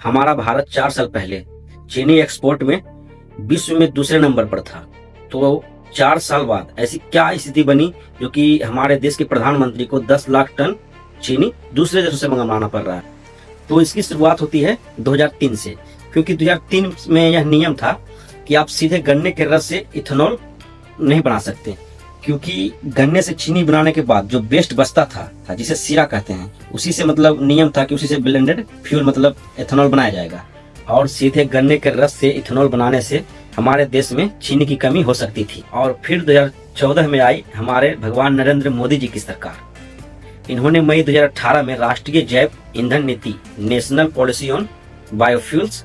हमारा भारत 4 साल पहले चीनी एक्सपोर्ट में विश्व में दूसरे नंबर पर था। तो 4 साल बाद ऐसी क्या स्थिति बनी जो कि हमारे देश के प्रधानमंत्री को 10 लाख टन चीनी दूसरे देशों से मंगवाना पड़ रहा है। तो इसकी शुरुआत होती है 2003 से, क्योंकि 2003 में यह नियम था कि आप सीधे गन्ने के रस से इथेनॉल नहीं बना सकते, क्योंकि गन्ने से चीनी बनाने के बाद जो वेस्ट बचता था जिसे सीरा कहते हैं, उसी से मतलब नियम था कि उसी से ब्लेंडेड फ्यूल मतलब इथेनॉल बनाया जाएगा। और सीधे गन्ने के रस से इथेनॉल बनाने से हमारे देश में चीनी की कमी हो सकती थी। और फिर 2014 में आई हमारे भगवान नरेंद्र मोदी जी की सरकार। इन्होंने मई 2018 में राष्ट्रीय जैव ईंधन नीति नेशनल पॉलिसी ऑन बायोफ्यूल्स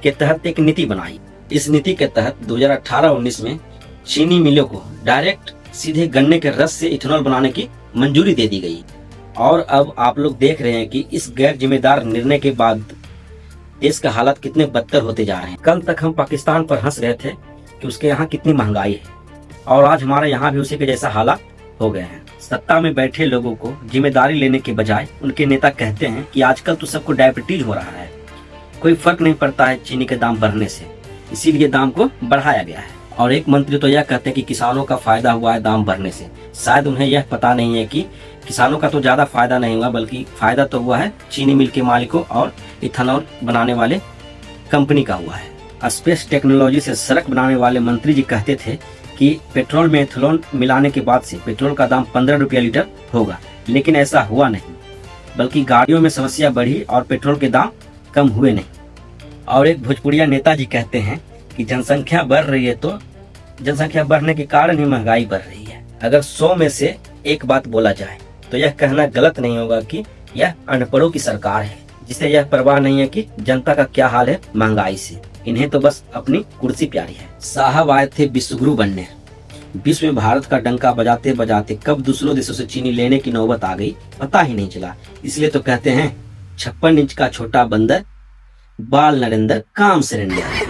के तहत एक नीति बनाई। इस नीति के तहत 2018-19 में चीनी मिलों को डायरेक्ट सीधे गन्ने के रस से इथेनॉल बनाने की मंजूरी दे दी गई। और अब आप लोग देख रहे हैं कि इस गैर जिम्मेदार निर्णय के बाद देश का हालात कितने बदतर होते जा रहे हैं। कल तक हम पाकिस्तान पर हंस रहे थे कि उसके यहाँ कितनी महंगाई है, और आज हमारे यहाँ भी उसी के जैसा हालात हो गए हैं। सत्ता में बैठे लोगों को जिम्मेदारी लेने के बजाय उनके नेता कहते हैं कि आजकल तो सबको डायबिटीज हो रहा है, कोई फर्क नहीं पड़ता है चीनी के दाम बढ़ने से, इसीलिए दाम को बढ़ाया गया है। और एक मंत्री तो यह कहते हैं कि किसानों का फायदा हुआ है दाम बढ़ने से। शायद उन्हें यह पता नहीं है कि किसानों का तो ज्यादा फायदा नहीं हुआ, बल्कि फायदा तो हुआ है चीनी मिल के मालिकों और इथेनॉल बनाने वाले कंपनी का हुआ है। स्पेस टेक्नोलॉजी से सड़क बनाने वाले मंत्री जी कहते थे कि पेट्रोल में इथेनॉल मिलाने के बाद से पेट्रोल का दाम 15 रुपया लीटर होगा, लेकिन ऐसा हुआ नहीं, बल्कि गाड़ियों में समस्या बढ़ी और पेट्रोल के दाम कम हुए नहीं। और एक भोजपुरिया नेता जी कहते हैं कि जनसंख्या बढ़ रही है तो जनसंख्या बढ़ने के कारण ही महंगाई बढ़ रही है। अगर 100 में से एक बात बोला जाए तो यह कहना गलत नहीं होगा कि यह अनपढ़ों की सरकार है, जिसे यह परवाह नहीं है कि जनता का क्या हाल है महंगाई से। इन्हें तो बस अपनी कुर्सी प्यारी है। साहब आए थे विश्वगुरु बनने, विश्व में भारत का डंका बजाते बजाते कब दूसरों देशों से चीनी लेने की नौबत आ गई पता ही नहीं चला। इसलिए तो कहते हैं 56 इंच का छोटा बंदर, बाल नरेंद्र, काम सरेंडर।